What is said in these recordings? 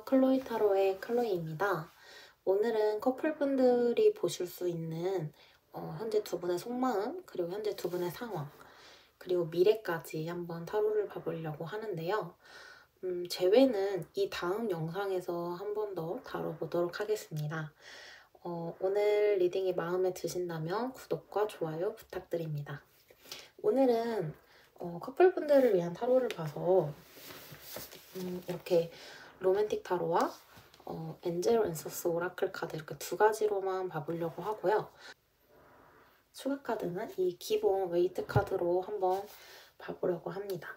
안녕하세요. 클로이 타로의 클로이입니다. 오늘은 커플분들이 보실 수 있는 현재 두 분의 속마음, 그리고 현재 두 분의 상황, 그리고 미래까지 한번 타로를 봐보려고 하는데요. 제외는 이 다음 영상에서 한 번 더 다뤄보도록 하겠습니다. 오늘 리딩이 마음에 드신다면 구독과 좋아요 부탁드립니다. 오늘은 커플분들을 위한 타로를 봐서 이렇게 로맨틱 타로와 엔젤 앤서스 오라클 카드 이렇게 두 가지로만 봐보려고 하고요. 추가 카드는 이 기본 웨이트 카드로 한번 봐보려고 합니다.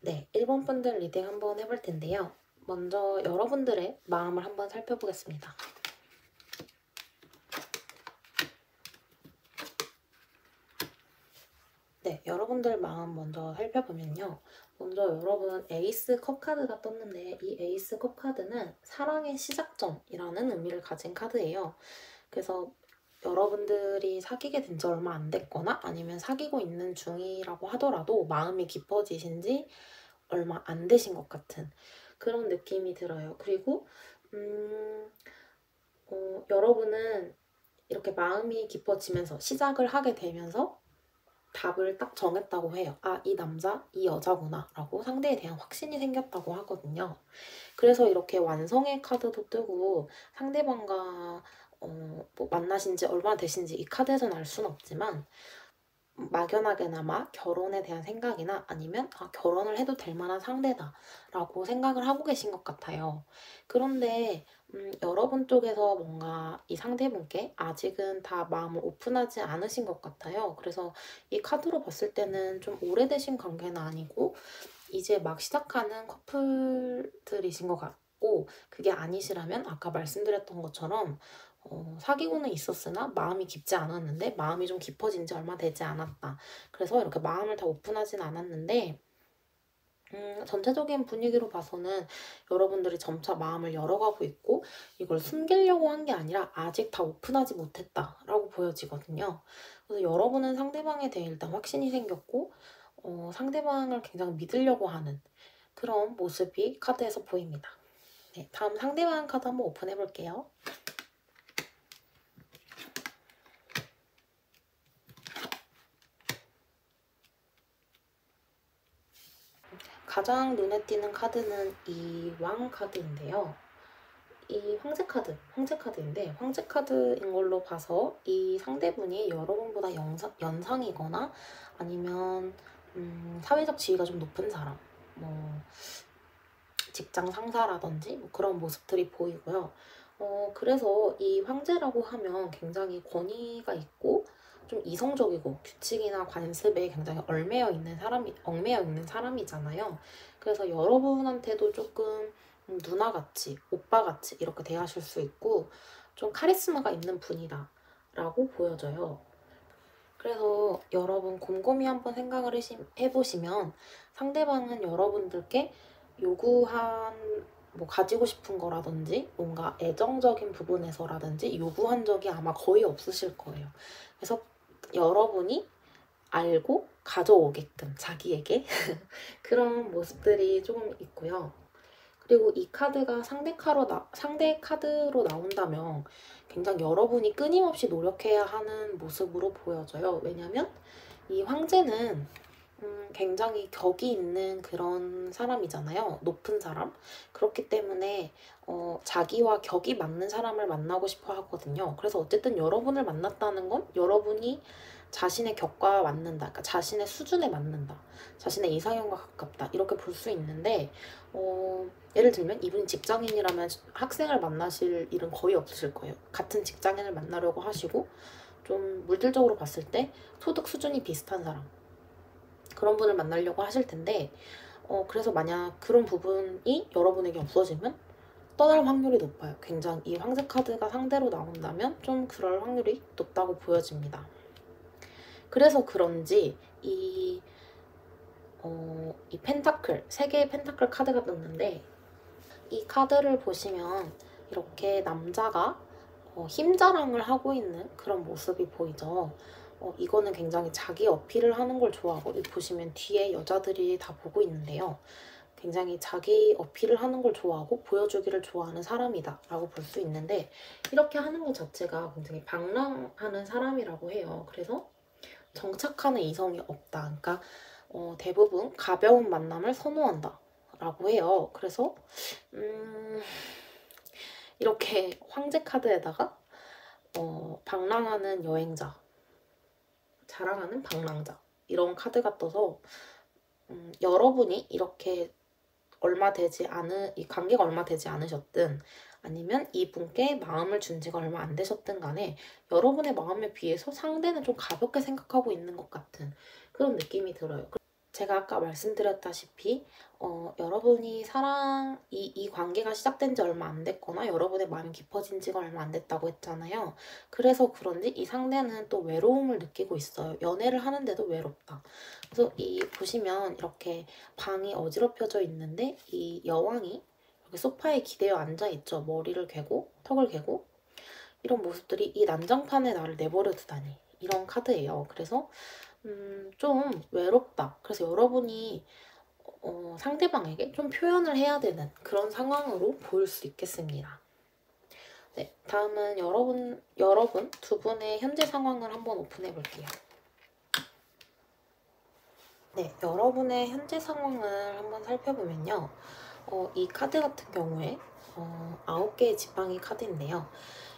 네, 1번 분들 리딩 한번 해볼 텐데요. 먼저 여러분들의 마음을 한번 살펴보겠습니다. 네, 여러분들 마음 먼저 살펴보면요. 먼저 여러분 에이스 컵 카드가 떴는데 이 에이스 컵 카드는 사랑의 시작점이라는 의미를 가진 카드예요. 그래서 여러분들이 사귀게 된 지 얼마 안 됐거나 아니면 사귀고 있는 중이라고 하더라도 마음이 깊어지신 지 얼마 안 되신 것 같은 그런 느낌이 들어요. 그리고 여러분은 이렇게 마음이 깊어지면서 시작을 하게 되면서 답을 딱 정했다고 해요. 아, 이 남자, 이 여자구나 라고 상대에 대한 확신이 생겼다고 하거든요. 그래서 이렇게 완성의 카드도 뜨고 상대방과 뭐 만나신 지 얼마나 되신지 이 카드에서는 알 수는 없지만 막연하게나마 결혼에 대한 생각이나 아니면 결혼을 해도 될 만한 상대다 라고 생각을 하고 계신 것 같아요. 그런데 여러분 쪽에서 뭔가 이 상대분께 아직은 다 마음을 오픈하지 않으신 것 같아요. 그래서 이 카드로 봤을 때는 좀 오래되신 관계는 아니고 이제 막 시작하는 커플들이신 것 같고, 그게 아니시라면 아까 말씀드렸던 것처럼 사귀고는 있었으나 마음이 깊지 않았는데 마음이 좀 깊어진 지 얼마 되지 않았다. 그래서 이렇게 마음을 다 오픈하진 않았는데 전체적인 분위기로 봐서는 여러분들이 점차 마음을 열어가고 있고 이걸 숨기려고 한 게 아니라 아직 다 오픈하지 못했다라고 보여지거든요. 그래서 여러분은 상대방에 대해 일단 확신이 생겼고 상대방을 굉장히 믿으려고 하는 그런 모습이 카드에서 보입니다. 네, 다음 상대방 카드 한번 오픈해 볼게요. 가장 눈에 띄는 카드는 이 왕 카드인데요. 이 황제 카드인데 황제 카드인 걸로 봐서 이 상대분이 여러분보다 연상이거나 아니면 사회적 지위가 좀 높은 사람, 뭐 직장 상사라든지 뭐 그런 모습들이 보이고요. 그래서 이 황제라고 하면 굉장히 권위가 있고 좀 이성적이고 규칙이나 관습에 굉장히 얽매여 있는 사람이잖아요. 그래서 여러분한테도 조금 누나같이, 오빠같이 이렇게 대하실 수 있고 좀 카리스마가 있는 분이다 라고 보여져요. 그래서 여러분 곰곰이 한번 생각을 해보시면 상대방은 여러분들께 요구한 뭐 가지고 싶은 거라든지 뭔가 애정적인 부분에서라든지 요구한 적이 아마 거의 없으실 거예요. 그래서 여러분이 알고 가져오게끔 자기에게 그런 모습들이 조금 있고요. 그리고 이 카드가 상대 카드로 나온다면 굉장히 여러분이 끊임없이 노력해야 하는 모습으로 보여져요. 왜냐면 이 황제는 굉장히 격이 있는 그런 사람이잖아요. 높은 사람. 그렇기 때문에 자기와 격이 맞는 사람을 만나고 싶어 하거든요. 그래서 어쨌든 여러분을 만났다는 건 여러분이 자신의 격과 맞는다. 그러니까 자신의 수준에 맞는다. 자신의 이상형과 가깝다. 이렇게 볼 수 있는데 예를 들면 이분이 직장인이라면 학생을 만나실 일은 거의 없으실 거예요. 같은 직장인을 만나려고 하시고 좀 물질적으로 봤을 때 소득 수준이 비슷한 사람, 그런 분을 만나려고 하실 텐데 그래서 만약 그런 부분이 여러분에게 없어지면 떠날 확률이 높아요. 굉장히 이 황제 카드가 상대로 나온다면 좀 그럴 확률이 높다고 보여집니다. 그래서 그런지 이 펜타클, 세 개의 펜타클 카드가 떴는데 이 카드를 보시면 이렇게 남자가 힘 자랑을 하고 있는 그런 모습이 보이죠. 이거는 굉장히 자기 어필을 하는 걸 좋아하고, 여기 보시면 뒤에 여자들이 다 보고 있는데요. 굉장히 자기 어필을 하는 걸 좋아하고 보여주기를 좋아하는 사람이다 라고 볼 수 있는데, 이렇게 하는 것 자체가 굉장히 방랑하는 사람이라고 해요. 그래서 정착하는 이성이 없다. 그러니까 대부분 가벼운 만남을 선호한다 라고 해요. 그래서 이렇게 황제 카드에다가 방랑하는 여행자, 자랑하는 방랑자, 이런 카드가 떠서 여러분이 이렇게 이 관계가 얼마 되지 않으셨든 아니면 이분께 마음을 준 지가 얼마 안 되셨든 간에 여러분의 마음에 비해서 상대는 좀 가볍게 생각하고 있는 것 같은 그런 느낌이 들어요. 제가 아까 말씀드렸다시피 여러분이 이 관계가 시작된 지 얼마 안 됐거나 여러분의 마음이 깊어진 지가 얼마 안 됐다고 했잖아요. 그래서 그런지 이 상대는 또 외로움을 느끼고 있어요. 연애를 하는데도 외롭다. 그래서 보시면 이렇게 방이 어지럽혀져 있는데 이 여왕이 이렇게 소파에 기대어 앉아있죠. 머리를 괴고 턱을 괴고 이런 모습들이 이 난장판에 나를 내버려 두다니, 이런 카드예요. 그래서 좀 외롭다. 그래서 여러분이 상대방에게 좀 표현을 해야 되는 그런 상황으로 보일 수 있겠습니다. 네, 다음은 여러분 두 분의 현재 상황을 한번 오픈해 볼게요. 네, 여러분의 현재 상황을 한번 살펴보면요. 이 카드 같은 경우에 9개의 지팡이 카드인데요.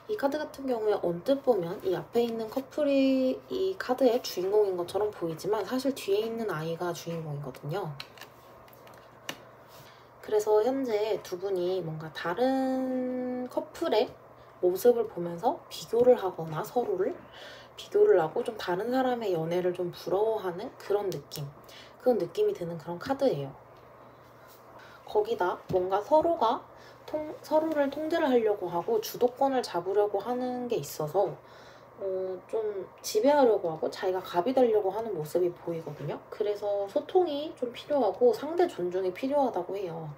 이 카드 같은 경우에 언뜻 보면 이 앞에 있는 커플이 이 카드의 주인공인 것처럼 보이지만 사실 뒤에 있는 아이가 주인공이거든요. 그래서 현재 두 분이 뭔가 다른 커플의 모습을 보면서 비교를 하거나 서로를 비교를 하고 좀 다른 사람의 연애를 좀 부러워하는 그런 느낌이 드는 그런 카드예요. 거기다 뭔가 서로를 통제를 하려고 하고 주도권을 잡으려고 하는 게 있어서 좀 지배하려고 하고 자기가 갑이 되려고 하는 모습이 보이거든요. 그래서 소통이 좀 필요하고 상대 존중이 필요하다고 해요.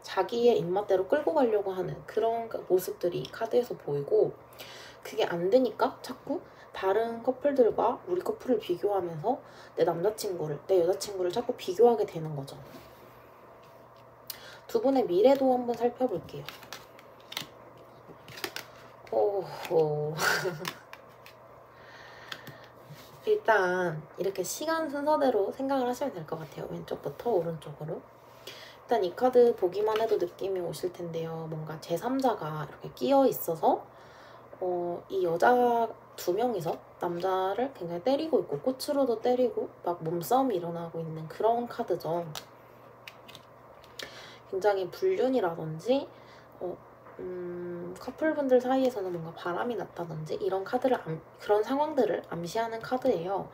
자기의 입맛대로 끌고 가려고 하는 그런 모습들이 카드에서 보이고, 그게 안 되니까 자꾸 다른 커플들과 우리 커플을 비교하면서 내 여자친구를 자꾸 비교하게 되는 거죠. 두 분의 미래도 한번 살펴볼게요. 일단 이렇게 시간 순서대로 생각을 하시면 될 것 같아요. 왼쪽부터 오른쪽으로. 일단 이 카드 보기만 해도 느낌이 오실 텐데요. 뭔가 제3자가 이렇게 끼어 있어서 이 여자 두 명이서 남자를 굉장히 때리고 있고 꽃으로도 때리고 막 몸싸움이 일어나고 있는 그런 카드죠. 굉장히 불륜이라든지 커플분들 사이에서는 뭔가 바람이 났다든지 그런 상황들을 암시하는 카드예요.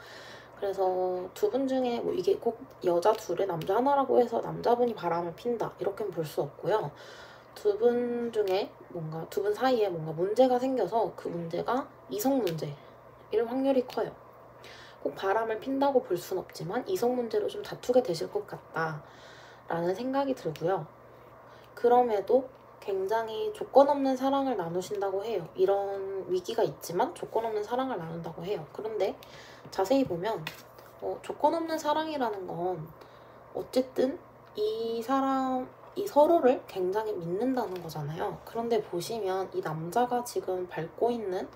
그래서 두 분 중에 뭐 이게 꼭 여자 둘에 남자 하나라고 해서 남자분이 바람을 핀다 이렇게는 볼 수 없고요. 두 분 사이에 뭔가 문제가 생겨서 그 문제가 이성 문제 이런 확률이 커요. 꼭 바람을 핀다고 볼 순 없지만 이성 문제로 좀 다투게 되실 것 같다 라는 생각이 들고요. 그럼에도 굉장히 조건 없는 사랑을 나누신다고 해요. 이런 위기가 있지만 조건 없는 사랑을 나눈다고 해요. 그런데 자세히 보면 조건 없는 사랑이라는 건 어쨌든 이 서로를 굉장히 믿는다는 거잖아요. 그런데 보시면 이 남자가 지금 밟고 있는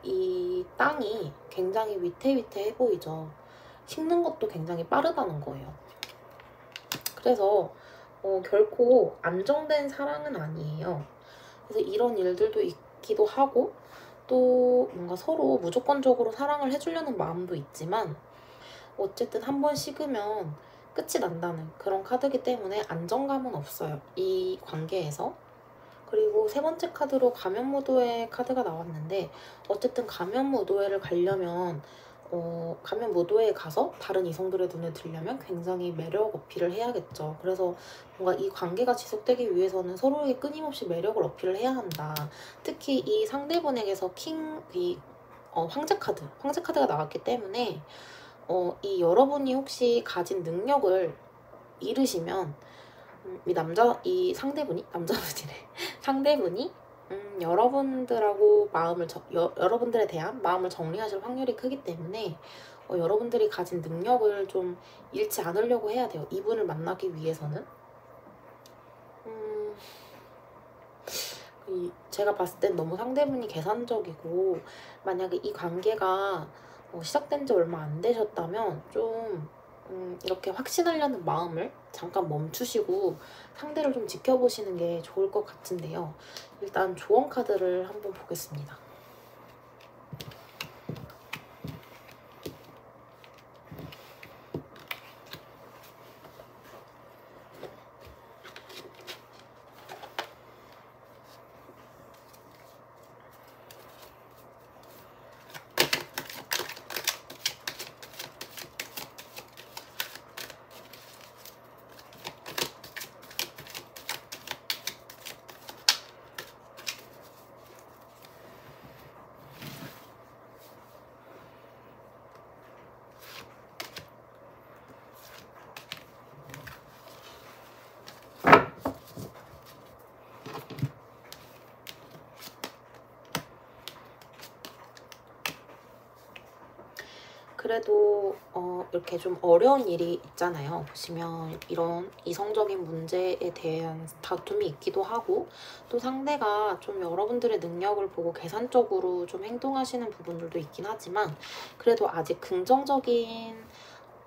이 땅이 굉장히 위태위태해 보이죠. 식는 것도 굉장히 빠르다는 거예요. 그래서 결코 안정된 사랑은 아니에요. 그래서 이런 일들도 있기도 하고 또 뭔가 서로 무조건적으로 사랑을 해주려는 마음도 있지만 어쨌든 한 번 식으면 끝이 난다는 그런 카드이기 때문에 안정감은 없어요. 이 관계에서. 그리고 세 번째 카드로 가면무도회 카드가 나왔는데 어쨌든 가면무도회를 가려면 가면무도회에 가서 다른 이성들의 눈에 들려면 굉장히 매력 어필을 해야겠죠. 그래서 뭔가 이 관계가 지속되기 위해서는 서로에게 끊임없이 매력을 어필을 해야 한다. 특히 이 상대분에게서 황제 카드가 나왔기 때문에 이 여러분이 혹시 가진 능력을 잃으시면 이 상대분이 남자분이래. 상대분이 여러분들하고 여러분들에 대한 마음을 정리하실 확률이 크기 때문에 여러분들이 가진 능력을 좀 잃지 않으려고 해야 돼요. 이분을 만나기 위해서는. 제가 봤을 땐 너무 상대분이 계산적이고 만약에 이 관계가 시작된 지 얼마 안 되셨다면 좀 이렇게 확신하려는 마음을 잠깐 멈추시고 상대를 좀 지켜보시는 게 좋을 것 같은데요. 일단 조언 카드를 한번 보겠습니다. 그래도 이렇게 좀 어려운 일이 있잖아요. 보시면 이런 이성적인 문제에 대한 다툼이 있기도 하고 또 상대가 좀 여러분들의 능력을 보고 계산적으로 좀 행동하시는 부분들도 있긴 하지만 그래도 아직 긍정적인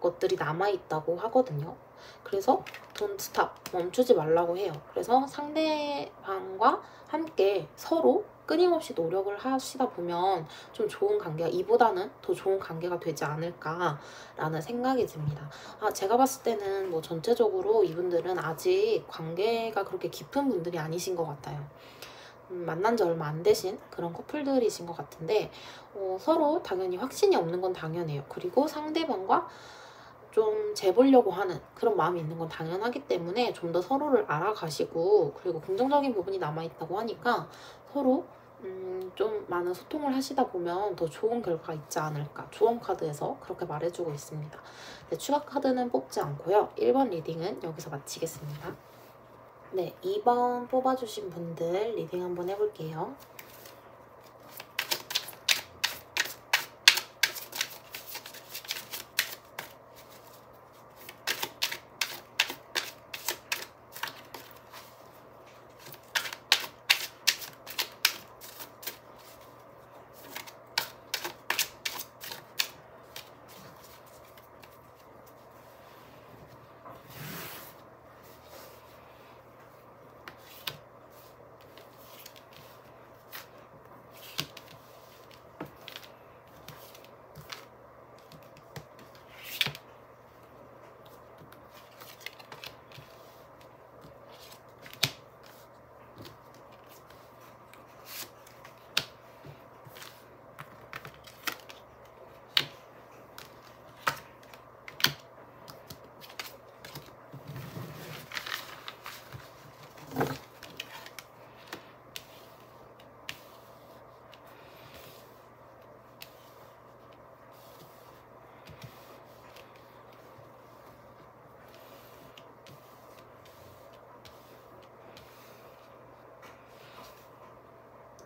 것들이 남아있다고 하거든요. 그래서 don't stop, 멈추지 말라고 해요. 그래서 상대방과 함께 서로 끊임없이 노력을 하시다 보면 좀 좋은 관계가 이보다는 더 좋은 관계가 되지 않을까라는 생각이 듭니다. 제가 봤을 때는 뭐 전체적으로 이분들은 아직 관계가 그렇게 깊은 분들이 아니신 것 같아요. 만난 지 얼마 안 되신 그런 커플들이신 것 같은데 서로 당연히 확신이 없는 건 당연해요. 그리고 상대방과 좀 재보려고 하는 그런 마음이 있는 건 당연하기 때문에 좀 더 서로를 알아가시고 그리고 긍정적인 부분이 남아있다고 하니까 서로 좀 많은 소통을 하시다 보면 더 좋은 결과가 있지 않을까 조언 카드에서 그렇게 말해주고 있습니다. 네, 추가 카드는 뽑지 않고요. 1번 리딩은 여기서 마치겠습니다. 네, 2번 뽑아주신 분들 리딩 한번 해볼게요.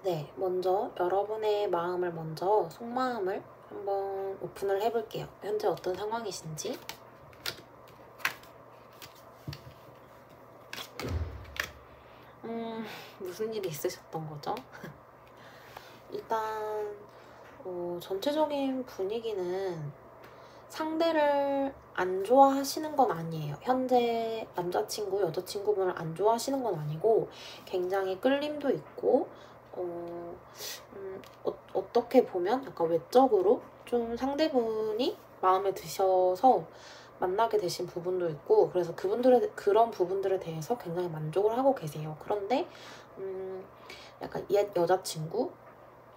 네, 먼저 여러분의 마음을 속마음을 한번 오픈을 해볼게요. 현재 어떤 상황이신지. 무슨 일이 있으셨던 거죠? 일단 전체적인 분위기는 상대를 안 좋아하시는 건 아니에요. 현재 남자친구, 여자친구분을 안 좋아하시는 건 아니고 굉장히 끌림도 있고 어떻게 보면 약간 외적으로 좀 상대분이 마음에 드셔서 만나게 되신 부분도 있고 그래서 그런 부분들에 대해서 굉장히 만족을 하고 계세요. 그런데 약간 옛 여자친구,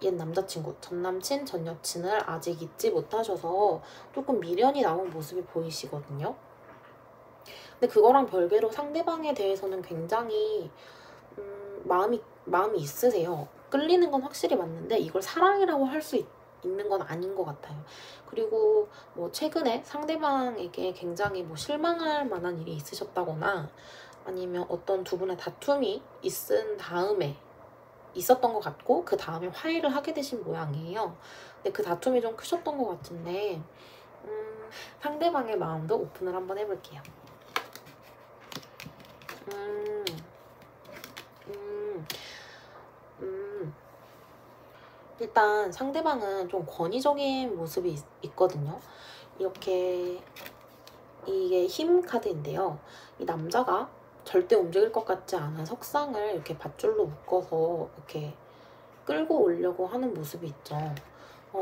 옛 남자친구, 전 남친, 전 여친을 아직 잊지 못하셔서 조금 미련이 남은 모습이 보이시거든요. 근데 그거랑 별개로 상대방에 대해서는 굉장히 마음이 있으세요. 끌리는 건 확실히 맞는데 이걸 사랑이라고 할 수 있는 건 아닌 것 같아요. 그리고 뭐 최근에 상대방에게 굉장히 뭐 실망할 만한 일이 있으셨다거나 아니면 어떤 두 분의 다툼이 있은 다음에 있었던 것 같고 그 다음에 화해를 하게 되신 모양이에요. 근데 그 다툼이 좀 크셨던 것 같은데 상대방의 마음도 오픈을 한번 해볼게요. 일단 상대방은 좀 권위적인 모습이 있거든요. 이렇게 이게 힘 카드인데요. 이 남자가 절대 움직일 것 같지 않은 석상을 이렇게 밧줄로 묶어서 이렇게 끌고 오려고 하는 모습이 있죠.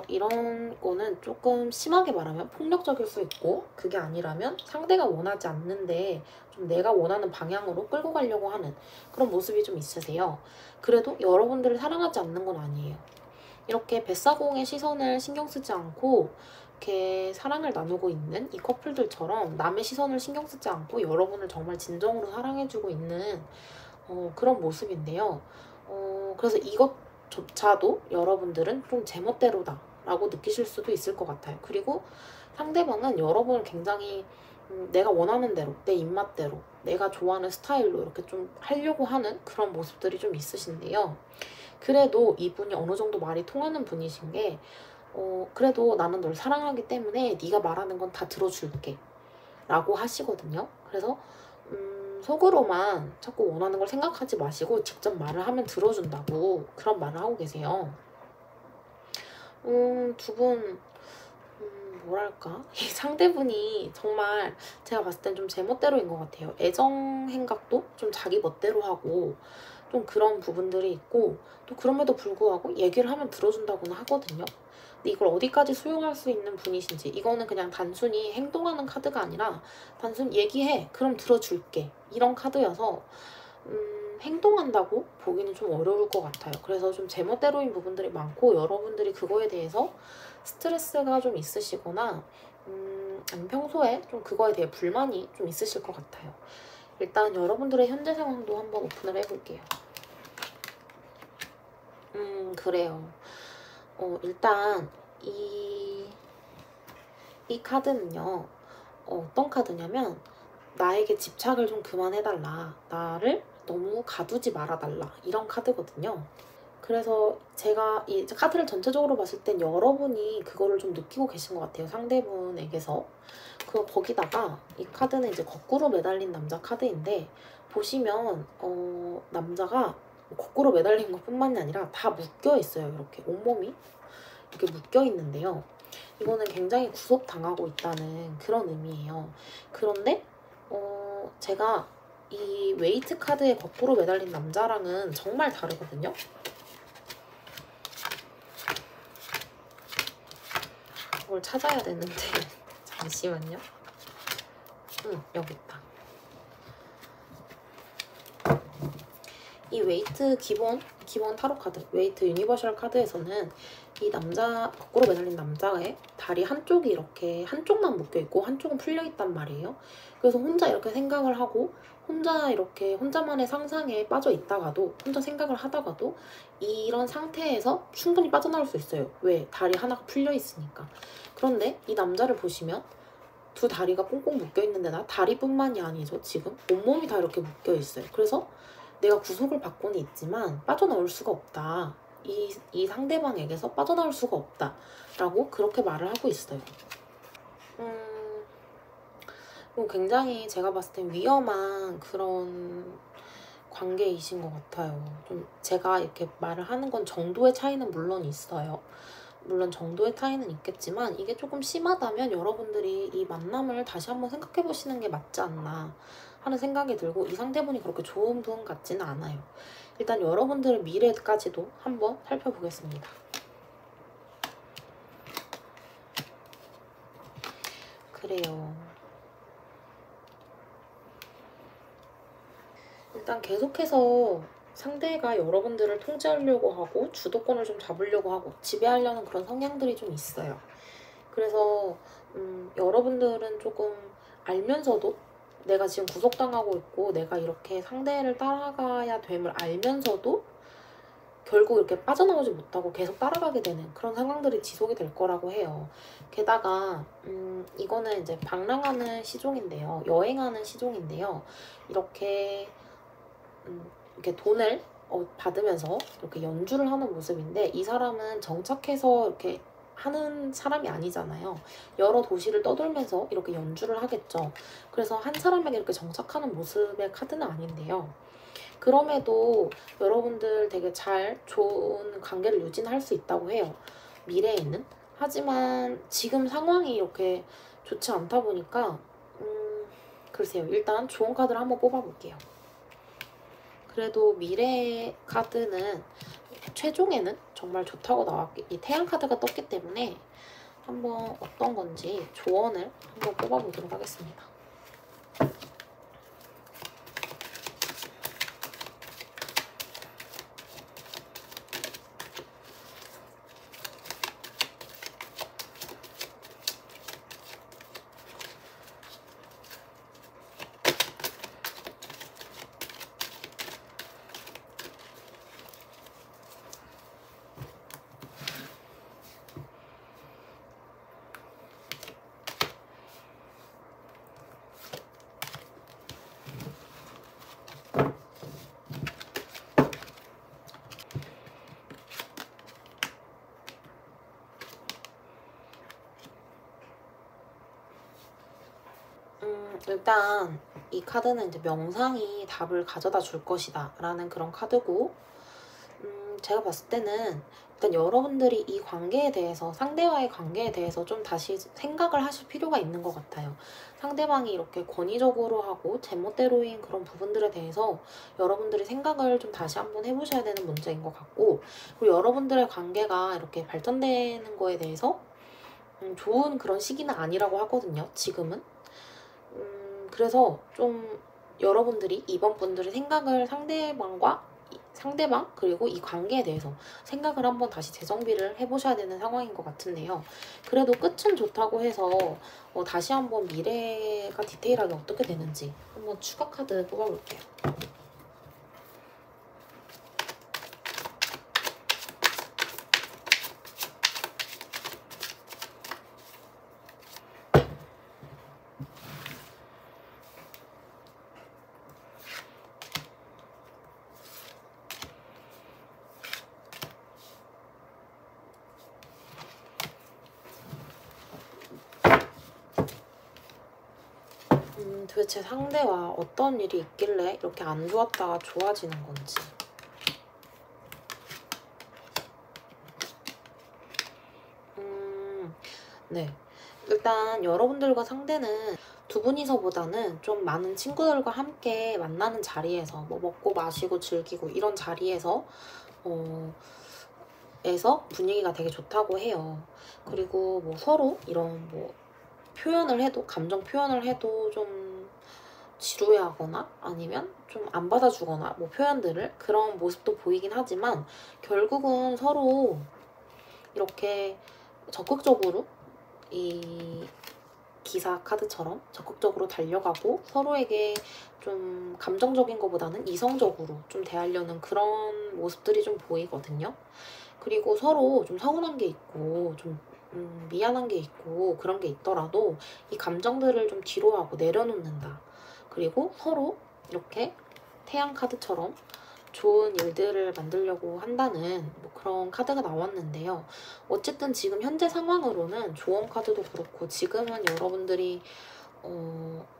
이런 거는 조금 심하게 말하면 폭력적일 수 있고 그게 아니라면 상대가 원하지 않는데 좀 내가 원하는 방향으로 끌고 가려고 하는 그런 모습이 좀 있으세요. 그래도 여러분들을 사랑하지 않는 건 아니에요. 이렇게 뱃사공의 시선을 신경 쓰지 않고 이렇게 사랑을 나누고 있는 이 커플들처럼 남의 시선을 신경 쓰지 않고 여러분을 정말 진정으로 사랑해주고 있는 그런 모습인데요. 그래서 이것조차도 여러분들은 좀 제멋대로다 라고 느끼실 수도 있을 것 같아요. 그리고 상대방은 여러분을 굉장히 내가 원하는 대로, 내 입맛대로, 내가 좋아하는 스타일로 이렇게 좀 하려고 하는 그런 모습들이 좀 있으신데요. 그래도 이분이 어느 정도 말이 통하는 분이신 게 그래도 나는 널 사랑하기 때문에 네가 말하는 건 다 들어줄게 라고 하시거든요. 그래서 속으로만 자꾸 원하는 걸 생각하지 마시고 직접 말을 하면 들어준다고 그런 말을 하고 계세요. 두 분 뭐랄까 이 상대분이 정말 제가 봤을 땐 좀 제멋대로인 것 같아요. 애정 행각도 좀 자기 멋대로 하고 좀 그런 부분들이 있고 또 그럼에도 불구하고 얘기를 하면 들어준다고는 하거든요. 근데 이걸 어디까지 수용할 수 있는 분이신지 이거는 그냥 단순히 행동하는 카드가 아니라 단순히 얘기해 그럼 들어줄게 이런 카드여서 행동한다고 보기는 좀 어려울 것 같아요. 그래서 좀 제멋대로인 부분들이 많고 여러분들이 그거에 대해서 스트레스가 좀 있으시거나 아니면 평소에 좀 그거에 대해 불만이 좀 있으실 것 같아요. 일단 여러분들의 현재 상황도 한번 오픈을 해볼게요. 그래요. 일단 이 카드는요. 어떤 카드냐면 나에게 집착을 좀 그만해달라. 나를 너무 가두지 말아달라. 이런 카드거든요. 그래서 제가 이 카드를 전체적으로 봤을 땐 여러분이 그거를 좀 느끼고 계신 것 같아요. 상대분에게서. 거기다가 이 카드는 이제 거꾸로 매달린 남자 카드인데 보시면 남자가 거꾸로 매달린 것 뿐만이 아니라 다 묶여 있어요. 이렇게 온몸이 이렇게 묶여 있는데요. 이거는 굉장히 구속당하고 있다는 그런 의미예요. 그런데 제가 이 웨이트 카드에 거꾸로 매달린 남자랑은 정말 다르거든요. 이걸 찾아야 되는데 잠시만요. 여기 있다. 이 웨이트 기본 타로 카드, 웨이트 유니버셜 카드에서는 이 거꾸로 매달린 남자의 다리 한쪽이 이렇게 한쪽만 묶여있고 한쪽은 풀려있단 말이에요. 그래서 혼자 이렇게 생각을 하고 혼자만의 상상에 빠져 있다가도 혼자 생각을 하다가도 이런 상태에서 충분히 빠져나올 수 있어요. 왜? 다리 하나가 풀려있으니까. 그런데 이 남자를 보시면 두 다리가 꽁꽁 묶여있는데 다리뿐만이 아니죠. 지금 온몸이 다 이렇게 묶여있어요. 그래서 내가 구속을 받고는 있지만 빠져나올 수가 없다. 이 상대방에게서 빠져나올 수가 없다. 라고 그렇게 말을 하고 있어요. 굉장히 제가 봤을 땐 위험한 그런 관계이신 것 같아요. 좀 제가 이렇게 말을 하는 건 정도의 차이는 물론 있어요. 물론 정도의 차이는 있겠지만 이게 조금 심하다면 여러분들이 이 만남을 다시 한번 생각해 보시는 게 맞지 않나 하는 생각이 들고, 이 상대분이 그렇게 좋은 분 같지는 않아요. 일단 여러분들의 미래까지도 한번 살펴보겠습니다. 그래요. 일단 계속해서 상대가 여러분들을 통제하려고 하고 주도권을 좀 잡으려고 하고 지배하려는 그런 성향들이 좀 있어요. 그래서 여러분들은 조금 알면서도, 내가 지금 구속당하고 있고 내가 이렇게 상대를 따라가야 됨을 알면서도 결국 이렇게 빠져나오지 못하고 계속 따라가게 되는 그런 상황들이 지속이 될 거라고 해요. 게다가 이거는 이제 방랑하는 시종인데요. 여행하는 시종인데요. 이렇게 이렇게 돈을 받으면서 이렇게 연주를 하는 모습인데, 이 사람은 정착해서 이렇게 하는 사람이 아니잖아요. 여러 도시를 떠돌면서 이렇게 연주를 하겠죠. 그래서 한 사람에게 이렇게 정착하는 모습의 카드는 아닌데요. 그럼에도 여러분들 되게 잘 좋은 관계를 유지할 수 있다고 해요. 미래에는. 하지만 지금 상황이 이렇게 좋지 않다 보니까 글쎄요. 일단 좋은 카드를 한번 뽑아볼게요. 그래도 미래 카드는 최종에는 정말 좋다고 나왔기, 이 태양 카드가 떴기 때문에 한번 어떤 건지 조언을 한번 뽑아보도록 하겠습니다. 일단 이 카드는 이제 명상이 답을 가져다 줄 것이다 라는 그런 카드고, 제가 봤을 때는 일단 여러분들이 이 관계에 대해서, 상대와의 관계에 대해서 좀 다시 생각을 하실 필요가 있는 것 같아요. 상대방이 이렇게 권위적으로 하고 제멋대로인 그런 부분들에 대해서 여러분들이 생각을 좀 다시 한번 해보셔야 되는 문제인 것 같고, 그리고 여러분들의 관계가 이렇게 발전되는 거에 대해서 좋은 그런 시기는 아니라고 하거든요, 지금은. 그래서 좀 여러분들이, 이번 분들이 생각을 상대방 그리고 이 관계에 대해서 생각을 한번 다시 재정비를 해보셔야 되는 상황인 것 같은데요. 그래도 끝은 좋다고 해서 다시 한번 미래가 디테일하게 어떻게 되는지 한번 추가 카드 뽑아볼게요. 도대체 상대와 어떤 일이 있길래 이렇게 안 좋았다가 좋아지는 건지. 네. 일단 여러분들과 상대는 두 분이서보다는 좀 많은 친구들과 함께 만나는 자리에서 뭐 먹고 마시고 즐기고 이런 자리에서 분위기가 되게 좋다고 해요. 그리고 뭐 서로 이런 뭐 표현을 해도, 감정 표현을 해도 좀 지루해하거나 아니면 좀 안 받아주거나 뭐 표현들을, 그런 모습도 보이긴 하지만 결국은 서로 이렇게 적극적으로, 이 기사 카드처럼 적극적으로 달려가고 서로에게 좀 감정적인 것보다는 이성적으로 좀 대하려는 그런 모습들이 좀 보이거든요. 그리고 서로 좀 서운한 게 있고 좀 미안한 게 있고 그런 게 있더라도 이 감정들을 좀 뒤로 하고 내려놓는다. 그리고 서로 이렇게 태양 카드처럼 좋은 일들을 만들려고 한다는 뭐 그런 카드가 나왔는데요. 어쨌든 지금 현재 상황으로는 조언 카드도 그렇고 지금은 여러분들이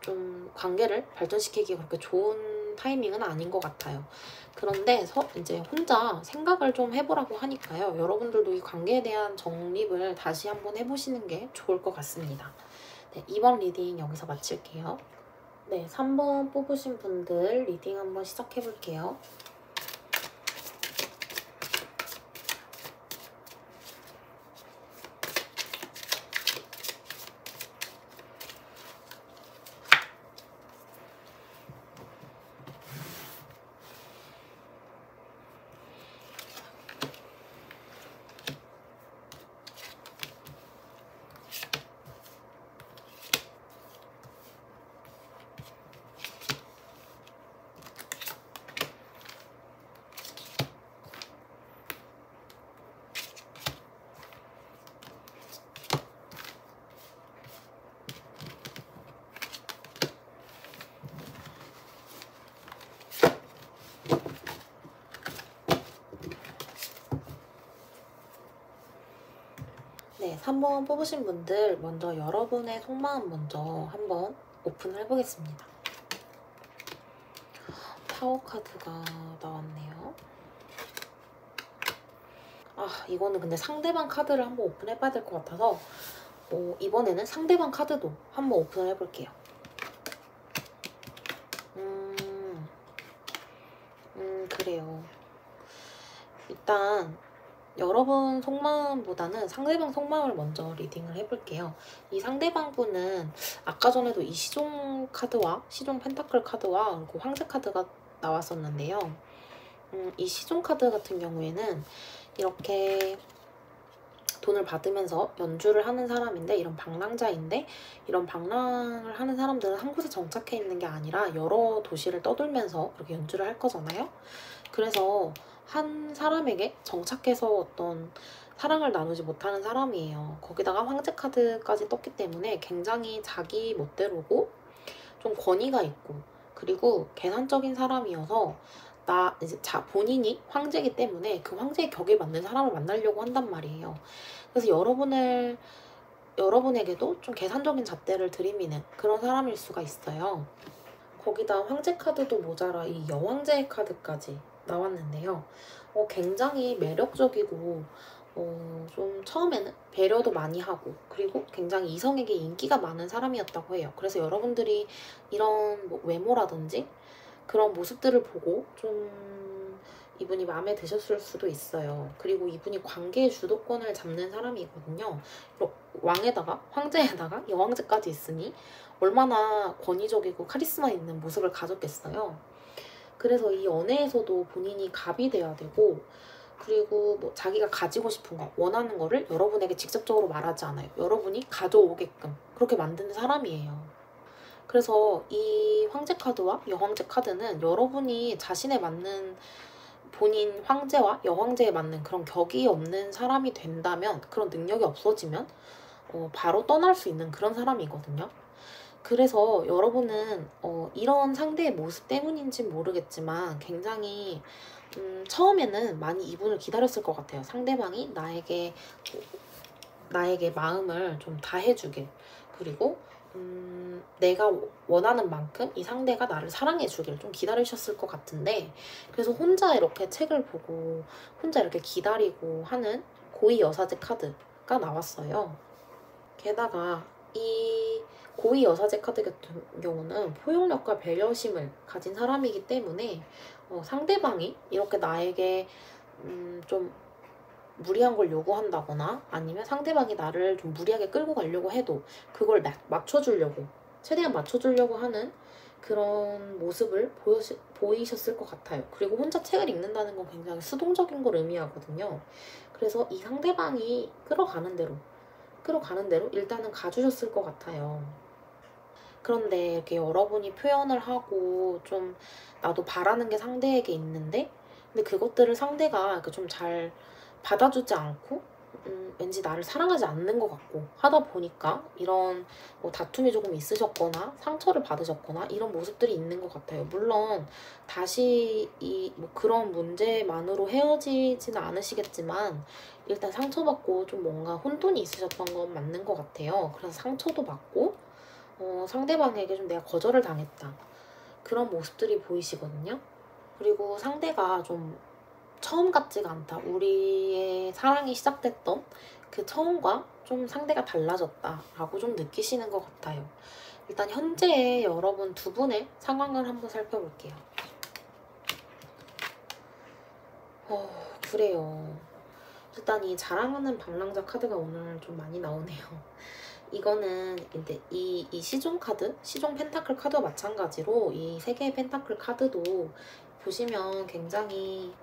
좀 관계를 발전시키기 그렇게 좋은 타이밍은 아닌 것 같아요. 그런데 이제 혼자 생각을 좀 해보라고 하니까요. 여러분들도 이 관계에 대한 정립을 다시 한번 해보시는 게 좋을 것 같습니다. 네, 2번 리딩 여기서 마칠게요. 네, 3번 뽑으신 분들 리딩 한번 시작해볼게요. 네, 3번 뽑으신 분들 먼저 여러분의 속마음 먼저 한번 오픈을 해보겠습니다. 타워 카드가 나왔네요. 이거는 근데 상대방 카드를 한번 오픈해봐야 될 것 같아서 이번에는 상대방 카드도 한번 오픈을 해볼게요. 그래요. 일단 여러분 속마음보다는 상대방 속마음을 먼저 리딩을 해볼게요. 이 상대방 분은 아까 전에도 이 시종 카드와 시종 펜타클 카드와 그리고 황제 카드가 나왔었는데요. 이 시종 카드 같은 경우에는 이렇게 돈을 받으면서 연주를 하는 사람인데 이런 방랑자인데 이런 방랑을 하는 사람들은 한 곳에 정착해 있는 게 아니라 여러 도시를 떠돌면서 이렇게 연주를 할 거잖아요. 그래서 한 사람에게 정착해서 어떤 사랑을 나누지 못하는 사람이에요. 거기다가 황제 카드까지 떴기 때문에 굉장히 자기 멋대로고 좀 권위가 있고 그리고 계산적인 사람이어서 본인이 황제이기 때문에 그 황제의 격에 맞는 사람을 만나려고 한단 말이에요. 그래서 여러분에게도 좀 계산적인 잣대를 들이미는 그런 사람일 수가 있어요. 거기다 황제 카드도 모자라 이 여왕제 카드까지 나왔는데요. 굉장히 매력적이고 좀 처음에는 배려도 많이 하고 그리고 굉장히 이성에게 인기가 많은 사람이었다고 해요. 그래서 여러분들이 이런 외모라든지 그런 모습들을 보고 좀 이분이 마음에 드셨을 수도 있어요. 그리고 이분이 관계의 주도권을 잡는 사람이거든요. 왕에다가 황제에다가 여왕제까지 있으니 얼마나 권위적이고 카리스마 있는 모습을 가졌겠어요. 그래서 이 연애에서도 본인이 갑이 돼야 되고 그리고 자기가 가지고 싶은 거, 원하는 거를 여러분에게 직접적으로 말하지 않아요. 여러분이 가져오게끔 그렇게 만드는 사람이에요. 그래서 이 황제 카드와 여왕제 카드는 여러분이 자신에 맞는 본인 황제와 여왕제에 맞는 그런 격이 없는 사람이 된다면 그런 능력이 없어지면 바로 떠날 수 있는 그런 사람이거든요. 그래서 여러분은 이런 상대의 모습 때문인지 모르겠지만 굉장히 처음에는 많이 이분을 기다렸을 것 같아요. 상대방이 나에게 마음을 좀 다해주길 그리고 내가 원하는 만큼 이 상대가 나를 사랑해주길 좀 기다리셨을 것 같은데 그래서 혼자 이렇게 책을 보고 혼자 이렇게 기다리고 하는 고위 여사제 카드가 나왔어요. 게다가 이 고위 여사제 카드 같은 경우는 포용력과 배려심을 가진 사람이기 때문에 상대방이 이렇게 나에게 좀 무리한 걸 요구한다거나 아니면 상대방이 나를 좀 무리하게 끌고 가려고 해도 그걸 맞춰주려고 최대한 맞춰주려고 하는 그런 모습을 보이셨을 것 같아요. 그리고 혼자 책을 읽는다는 건 굉장히 수동적인 걸 의미하거든요. 그래서 이 상대방이 끌어가는 대로 일단은 가주셨을 것 같아요. 그런데 이렇게 여러분이 표현을 하고 좀 나도 바라는 게 상대에게 있는데 근데 그것들을 상대가 좀 잘 받아주지 않고 왠지 나를 사랑하지 않는 것 같고 하다 보니까 이런 다툼이 조금 있으셨거나 상처를 받으셨거나 이런 모습들이 있는 것 같아요. 물론 다시 그런 문제만으로 헤어지지는 않으시겠지만 일단 상처받고 좀 뭔가 혼돈이 있으셨던 건 맞는 것 같아요. 그래서 상처도 받고 상대방에게 좀 내가 거절을 당했다. 그런 모습들이 보이시거든요. 그리고 상대가 좀 처음 같지가 않다. 우리의 사랑이 시작됐던 그 처음과 좀 상대가 달라졌다라고 좀 느끼시는 것 같아요. 일단 현재의 여러분 두 분의 상황을 한번 살펴볼게요. 그래요. 일단 이 자랑하는 방랑자 카드가 오늘 좀 많이 나오네요. 이거는 이제 이 시종 카드, 시종 펜타클 카드와 마찬가지로 이 세 개의 펜타클 카드도 보시면 굉장히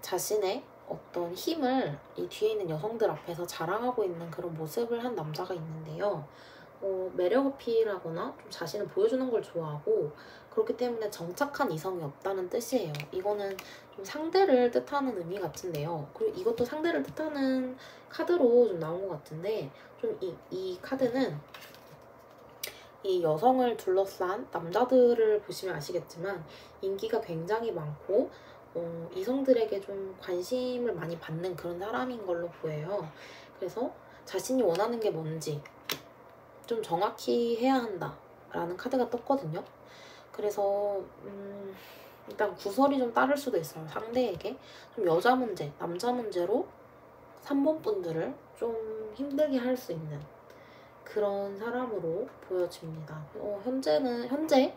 자신의 어떤 힘을 이 뒤에 있는 여성들 앞에서 자랑하고 있는 그런 모습을 한 남자가 있는데요. 매력 어필하거나 좀 자신을 보여주는 걸 좋아하고 그렇기 때문에 정착한 이성이 없다는 뜻이에요. 이거는 좀 상대를 뜻하는 의미 같은데요. 그리고 이것도 상대를 뜻하는 카드로 좀 나온 것 같은데 좀 이 카드는 이 여성을 둘러싼 남자들을 보시면 아시겠지만 인기가 굉장히 많고 이성들에게 좀 관심을 많이 받는 그런 사람인 걸로 보여요. 그래서 자신이 원하는 게 뭔지 좀 정확히 해야 한다라는 카드가 떴거든요. 그래서 일단 구설이 좀 따를 수도 있어요. 상대에게 좀 여자 문제, 남자 문제로 3번 분들을 좀 힘들게 할 수 있는 그런 사람으로 보여집니다. 현재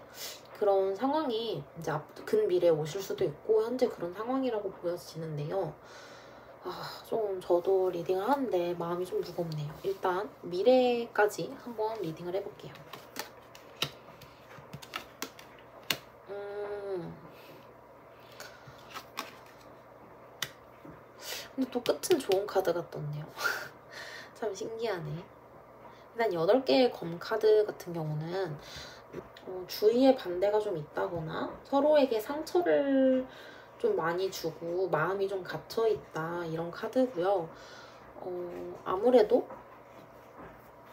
그런 상황이 이제 근미래에 오실 수도 있고 현재 그런 상황이라고 보여지는데요. 좀 저도 리딩을 하는데 마음이 좀 무겁네요. 일단 미래까지 한번 리딩을 해볼게요. 근데 또 끝은 좋은 카드가 떴네요. 참 신기하네. 일단 8개의 검 카드 같은 경우는 주위에 반대가 좀 있다거나 서로에게 상처를 좀 많이 주고 마음이 좀 갇혀있다 이런 카드고요. 아무래도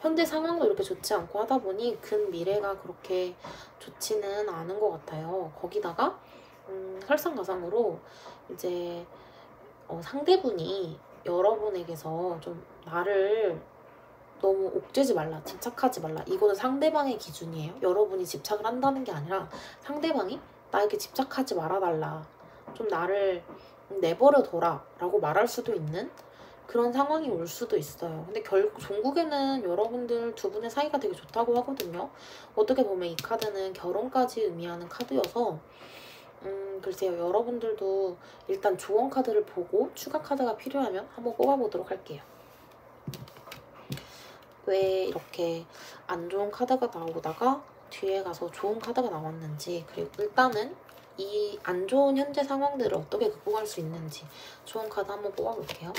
현재 상황도 이렇게 좋지 않고 하다 보니 근미래가 그렇게 좋지는 않은 것 같아요. 거기다가 설상가상으로 이제 상대분이 여러분에게서 좀 나를 너무 옥죄지 말라, 집착하지 말라. 이거는 상대방의 기준이에요. 여러분이 집착을 한다는 게 아니라 상대방이 나에게 집착하지 말아달라. 좀 나를 내버려둬라 라고 말할 수도 있는 그런 상황이 올 수도 있어요. 근데 종국에는 여러분들 두 분의 사이가 되게 좋다고 하거든요. 어떻게 보면 이 카드는 결혼까지 의미하는 카드여서 글쎄요. 여러분들도 일단 조언 카드를 보고 추가 카드가 필요하면 한번 뽑아보도록 할게요. 왜 이렇게 안 좋은 카드가 나오다가 뒤에 가서 좋은 카드가 나왔는지, 그리고 일단은 이 안 좋은 현재 상황들을 어떻게 극복할 수 있는지 좋은 카드 한번 뽑아볼게요.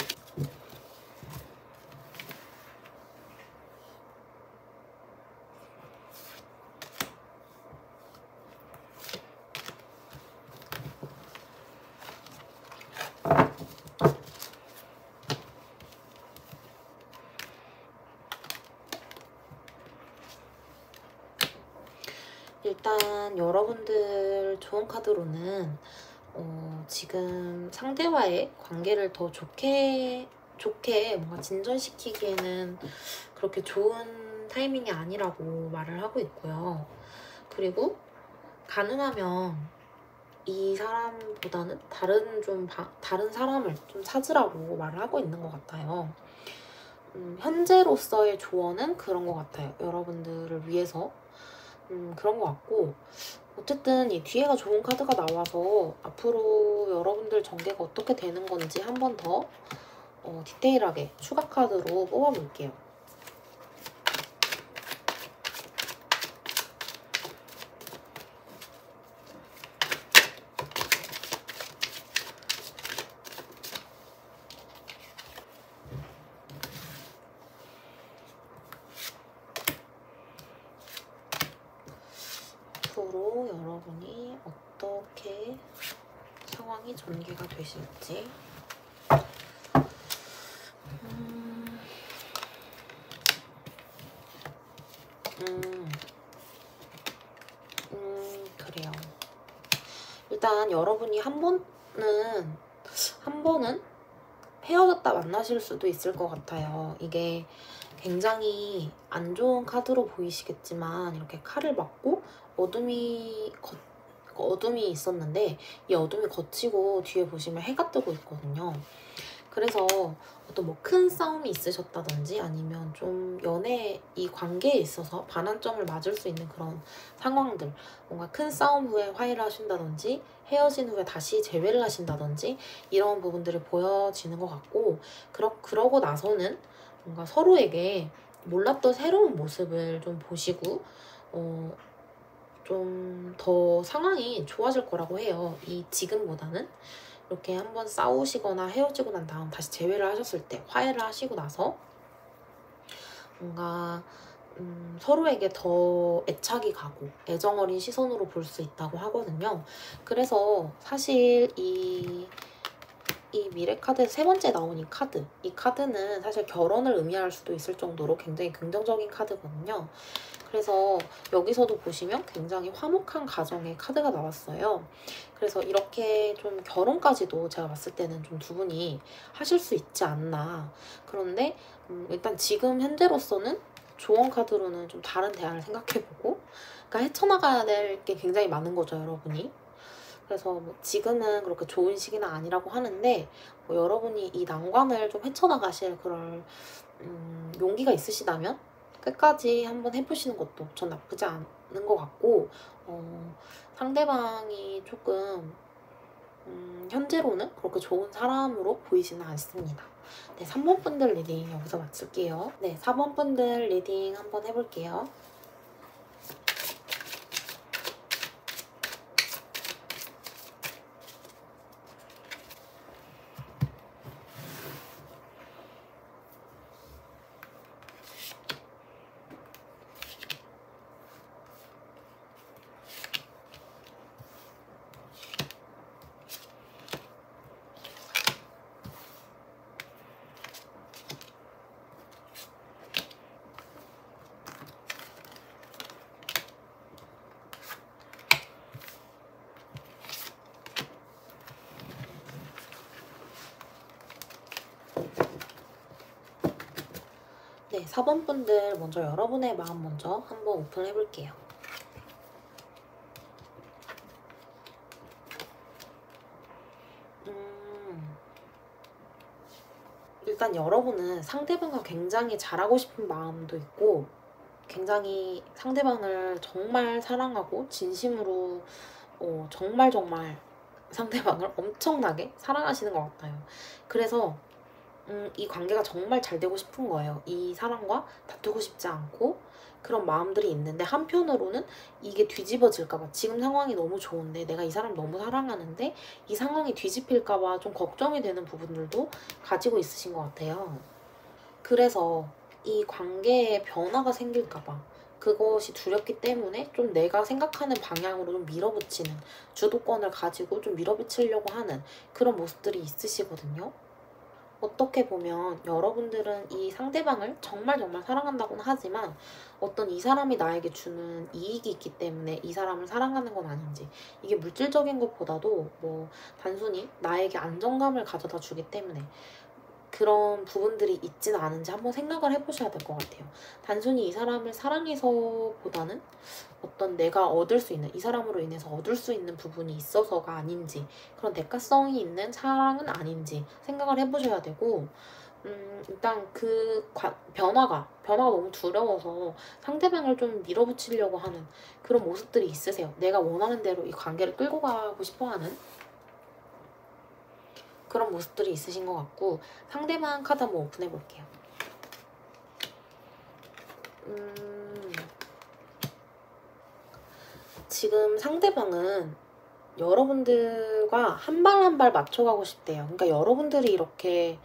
일단 여러분들 좋은 카드로는 지금 상대와의 관계를 더 좋게 뭔가 진전시키기에는 그렇게 좋은 타이밍이 아니라고 말을 하고 있고요. 그리고 가능하면 이 사람보다는 다른 사람을 좀 찾으라고 말을 하고 있는 것 같아요. 현재로서의 조언은 그런 것 같아요. 여러분들을 위해서 그런 것 같고, 어쨌든 이 뒤에가 좋은 카드가 나와서 앞으로 여러분들 전개가 어떻게 되는 건지 한 번 더 디테일하게 추가 카드로 뽑아볼게요. 앞으로 여러분이 어떻게 상황이 전개가 되실지. 그래요. 일단 여러분이 한 번은 헤어졌다 만나실 수도 있을 것 같아요. 이게 굉장히 안 좋은 카드로 보이시겠지만 이렇게 칼을 맞고 어둠이 있었는데 이 어둠이 걷히고 뒤에 보시면 해가 뜨고 있거든요. 그래서 어떤 뭐 큰 싸움이 있으셨다든지 아니면 좀 이 관계에 있어서 반환점을 맞을 수 있는 그런 상황들, 뭔가 큰 싸움 후에 화해를 하신다든지 헤어진 후에 다시 재회를 하신다든지 이런 부분들이 보여지는 것 같고, 그러고 나서는 뭔가 서로에게 몰랐던 새로운 모습을 좀 보시고 좀 더 상황이 좋아질 거라고 해요. 이 지금보다는. 이렇게 한번 싸우시거나 헤어지고 난 다음 다시 재회를 하셨을 때, 화해를 하시고 나서 뭔가 서로에게 더 애착이 가고 애정어린 시선으로 볼 수 있다고 하거든요. 그래서 사실 이 미래 카드에서 세 번째 나온 이 카드는 사실 결혼을 의미할 수도 있을 정도로 굉장히 긍정적인 카드거든요. 그래서 여기서도 보시면 굉장히 화목한 가정의 카드가 나왔어요. 그래서 이렇게 좀 결혼까지도 제가 봤을 때는 좀 두 분이 하실 수 있지 않나. 그런데 일단 지금 현재로서는 조언 카드로는 좀 다른 대안을 생각해보고, 그러니까 헤쳐나가야 될 게 굉장히 많은 거죠, 여러분이. 그래서 뭐 지금은 그렇게 좋은 시기는 아니라고 하는데, 뭐 여러분이 이 난관을 좀 헤쳐나가실 그런 용기가 있으시다면 끝까지 한번 해보시는 것도 전 나쁘지 않은 것 같고, 상대방이 조금 현재로는 그렇게 좋은 사람으로 보이지는 않습니다. 네, 3번 분들 리딩 여기서 마칠게요. 네, 4번 분들 리딩 한번 해볼게요. 네, 4번 분들 먼저 여러분의 마음 먼저 한번 오픈해볼게요. 일단 여러분은 상대방과 굉장히 잘하고 싶은 마음도 있고, 굉장히 상대방을 정말 사랑하고 진심으로 정말 상대방을 엄청나게 사랑하시는 것 같아요. 그래서 이 관계가 정말 잘 되고 싶은 거예요. 이 사람과 다투고 싶지 않고 그런 마음들이 있는데, 한편으로는 이게 뒤집어질까봐, 지금 상황이 너무 좋은데 내가 이 사람 너무 사랑하는데 이 상황이 뒤집힐까봐 좀 걱정이 되는 부분들도 가지고 있으신 것 같아요. 그래서 이 관계에 변화가 생길까봐 그것이 두렵기 때문에 좀 내가 생각하는 방향으로 좀 밀어붙이는, 주도권을 가지고 좀 밀어붙이려고 하는 그런 모습들이 있으시거든요. 어떻게 보면 여러분들은 이 상대방을 정말 사랑한다고는 하지만 어떤 이 사람이 나에게 주는 이익이 있기 때문에 이 사람을 사랑하는 건 아닌지, 이게 물질적인 것보다도 뭐 단순히 나에게 안정감을 가져다 주기 때문에 그런 부분들이 있지는 않은지 한번 생각을 해보셔야 될 것 같아요. 단순히 이 사람을 사랑해서보다는 어떤 내가 얻을 수 있는, 이 사람으로 인해서 얻을 수 있는 부분이 있어서가 아닌지, 그런 대가성이 있는 사랑은 아닌지 생각을 해보셔야 되고, 일단 변화가 너무 두려워서 상대방을 좀 밀어붙이려고 하는 그런 모습들이 있으세요. 내가 원하는 대로 이 관계를 끌고 가고 싶어하는 그런 모습들이 있으신 것 같고, 상대방 카드 한번 오픈해 볼게요. 지금 상대방은 여러분들과 한 발 한 발 맞춰가고 싶대요. 그러니까 여러분들이 이렇게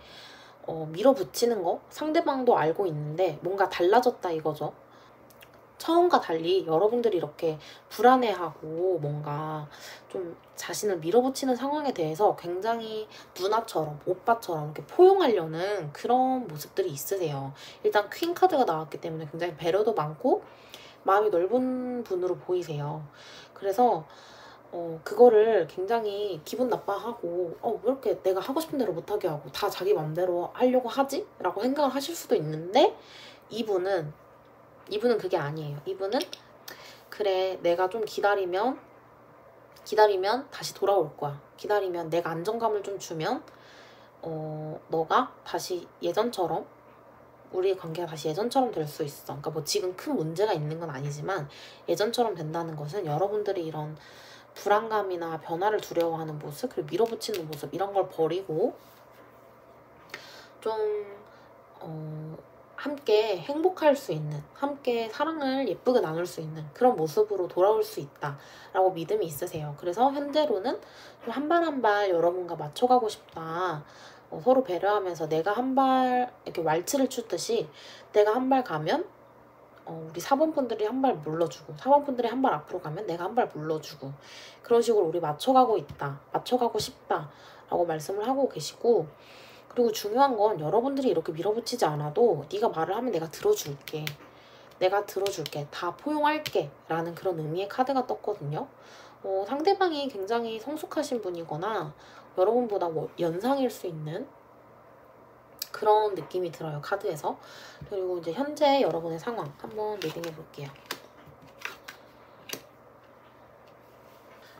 밀어붙이는 거 상대방도 알고 있는데 뭔가 달라졌다 이거죠. 처음과 달리 여러분들이 이렇게 불안해하고 뭔가 좀 자신을 밀어붙이는 상황에 대해서 굉장히 누나처럼, 오빠처럼 이렇게 포용하려는 그런 모습들이 있으세요. 일단 퀸 카드가 나왔기 때문에 굉장히 배려도 많고 마음이 넓은 분으로 보이세요. 그래서 그거를 굉장히 기분 나빠하고 왜 이렇게 내가 하고 싶은 대로 못하게 하고 다 자기 맘대로 하려고 하지? 라고 생각을 하실 수도 있는데 이분은 그게 아니에요. 이분은 그래 내가 좀 기다리면 다시 돌아올 거야. 기다리면 내가 안정감을 좀 주면 너가 다시 예전처럼 우리의 관계가 다시 예전처럼 될 수 있어. 그러니까 뭐 지금 큰 문제가 있는 건 아니지만 예전처럼 된다는 것은 여러분들이 이런 불안감이나 변화를 두려워하는 모습, 그리고 밀어붙이는 모습 이런 걸 버리고 좀 함께 행복할 수 있는, 함께 사랑을 예쁘게 나눌 수 있는 그런 모습으로 돌아올 수 있다라고 믿음이 있으세요. 그래서 현재로는 좀 한 발 한 발 여러분과 맞춰가고 싶다. 서로 배려하면서 내가 한 발 이렇게 왈츠를 추듯이 내가 한 발 가면 우리 4번분들이 한 발 물러주고 4번분들이 한 발 앞으로 가면 내가 한 발 물러주고 그런 식으로 우리 맞춰가고 있다. 맞춰가고 싶다. 라고 말씀을 하고 계시고 그리고 중요한 건 여러분들이 이렇게 밀어붙이지 않아도 네가 말을 하면 내가 들어줄게. 다 포용할게. 라는 그런 의미의 카드가 떴거든요. 상대방이 굉장히 성숙하신 분이거나 여러분보다 연상일 수 있는 그런 느낌이 들어요. 카드에서. 그리고 이제 현재 여러분의 상황 한번 리딩해 볼게요.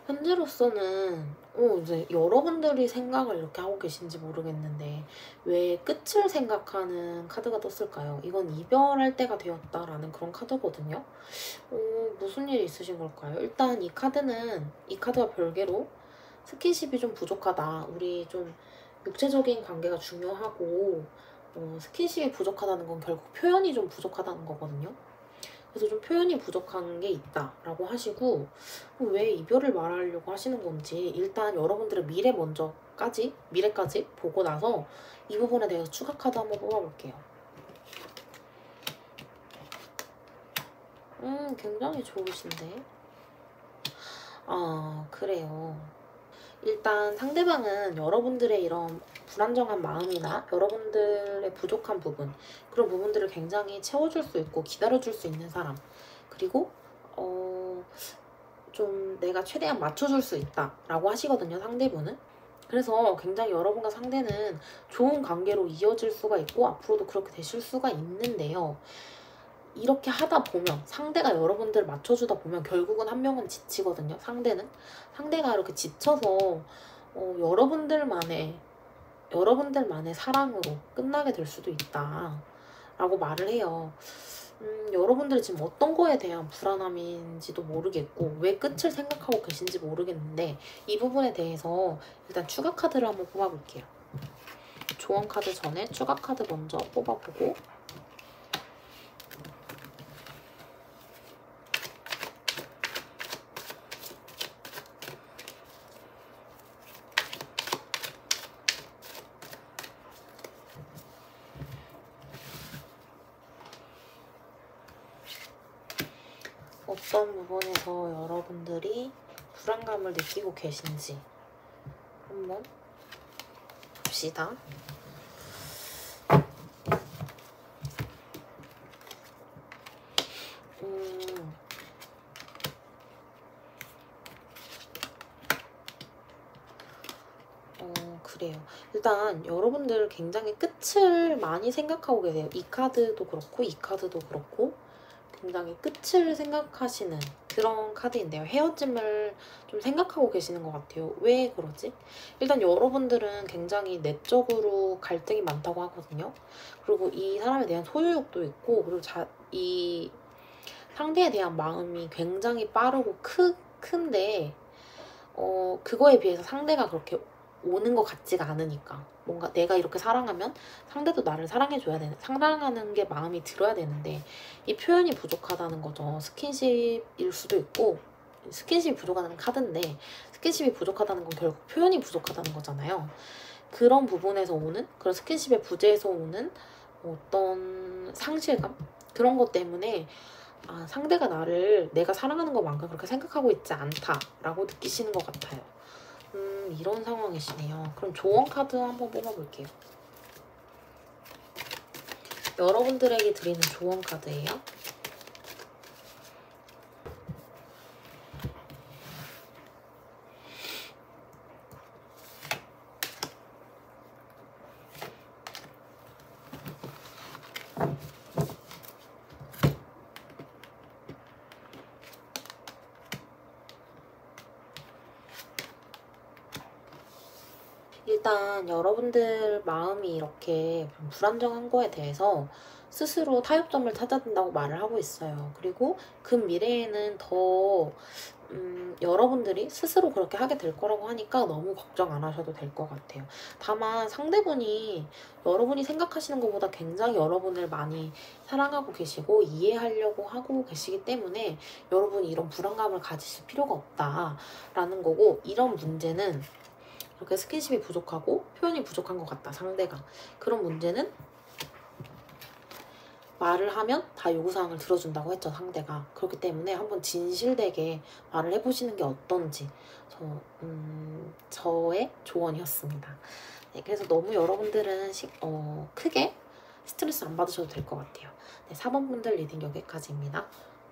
현재로서는 이제 여러분들이 생각을 이렇게 하고 계신지 모르겠는데 왜 끝을 생각하는 카드가 떴을까요? 이건 이별할 때가 되었다라는 그런 카드거든요. 무슨 일이 있으신 걸까요? 일단 이 카드와 별개로 스킨십이 좀 부족하다. 우리 좀 육체적인 관계가 중요하고 스킨십이 부족하다는 건 결국 표현이 좀 부족하다는 거거든요. 그래서 좀 표현이 부족한 게 있다라고 하시고 왜 이별을 말하려고 하시는 건지 일단 여러분들의 미래까지 보고 나서 이 부분에 대해서 추가 카드 한번 뽑아볼게요. 굉장히 좋으신데. 그래요. 일단 상대방은 여러분들의 이런 불안정한 마음이나 여러분들의 부족한 부분 그런 부분들을 굉장히 채워줄 수 있고 기다려줄 수 있는 사람 그리고 좀 내가 최대한 맞춰줄 수 있다라고 하시거든요. 상대분은. 그래서 굉장히 여러분과 상대는 좋은 관계로 이어질 수가 있고 앞으로도 그렇게 되실 수가 있는데요. 이렇게 하다 보면 상대가 여러분들을 맞춰주다 보면 결국은 한 명은 지치거든요. 상대가 이렇게 지쳐서 여러분들만의 사랑으로 끝나게 될 수도 있다 라고 말을 해요. 여러분들이 지금 어떤 거에 대한 불안함인지도 모르겠고 왜 끝을 생각하고 계신지 모르겠는데 이 부분에 대해서 일단 추가 카드를 한번 뽑아볼게요. 조언 카드 전에 추가 카드 먼저 뽑아보고 어떤 부분에서 여러분들이 불안감을 느끼고 계신지 한번 봅시다. 그래요. 일단 여러분들 굉장히 끝을 많이 생각하고 계세요. 이 카드도 그렇고 이 카드도 그렇고 굉장히 끝을 생각하시는 그런 카드인데요. 헤어짐을 좀 생각하고 계시는 것 같아요. 왜 그러지? 일단 여러분들은 굉장히 내적으로 갈등이 많다고 하거든요. 그리고 이 사람에 대한 소유욕도 있고 그리고 이 상대에 대한 마음이 굉장히 빠르고 큰데 그거에 비해서 상대가 그렇게 오는 것 같지가 않으니까 뭔가 내가 이렇게 사랑하면 상대도 나를 사랑해줘야 되는 사랑하는 게 마음이 들어야 되는데 이 표현이 부족하다는 거죠. 스킨십일 수도 있고 스킨십이 부족하다는 카드인데 스킨십이 부족하다는 건 결국 표현이 부족하다는 거잖아요. 그런 부분에서 오는 그런 스킨십의 부재에서 오는 어떤 상실감 그런 것 때문에 상대가 내가 사랑하는 것만큼 그렇게 생각하고 있지 않다라고 느끼시는 것 같아요. 이런 상황이시네요. 그럼 조언 카드 한번 뽑아볼게요. 여러분들에게 드리는 조언 카드예요. 일단 여러분들 마음이 이렇게 불안정한 거에 대해서 스스로 타협점을 찾아야 된다고 말을 하고 있어요. 그리고 그 미래에는 더 여러분들이 스스로 그렇게 하게 될 거라고 하니까 너무 걱정 안 하셔도 될 것 같아요. 다만 상대분이 여러분이 생각하시는 것보다 굉장히 여러분을 많이 사랑하고 계시고 이해하려고 하고 계시기 때문에 여러분이 이런 불안감을 가지실 필요가 없다라는 거고, 이런 문제는 이렇게 스킨십이 부족하고 표현이 부족한 것 같다, 상대가. 그런 문제는 말을 하면 다 요구사항을 들어준다고 했죠, 상대가. 그렇기 때문에 한번 진실되게 말을 해보시는 게 어떤지 저의 조언이었습니다. 네, 그래서 너무 여러분들은 크게 스트레스 안 받으셔도 될 것 같아요. 네, 4번 분들 리딩 여기까지입니다.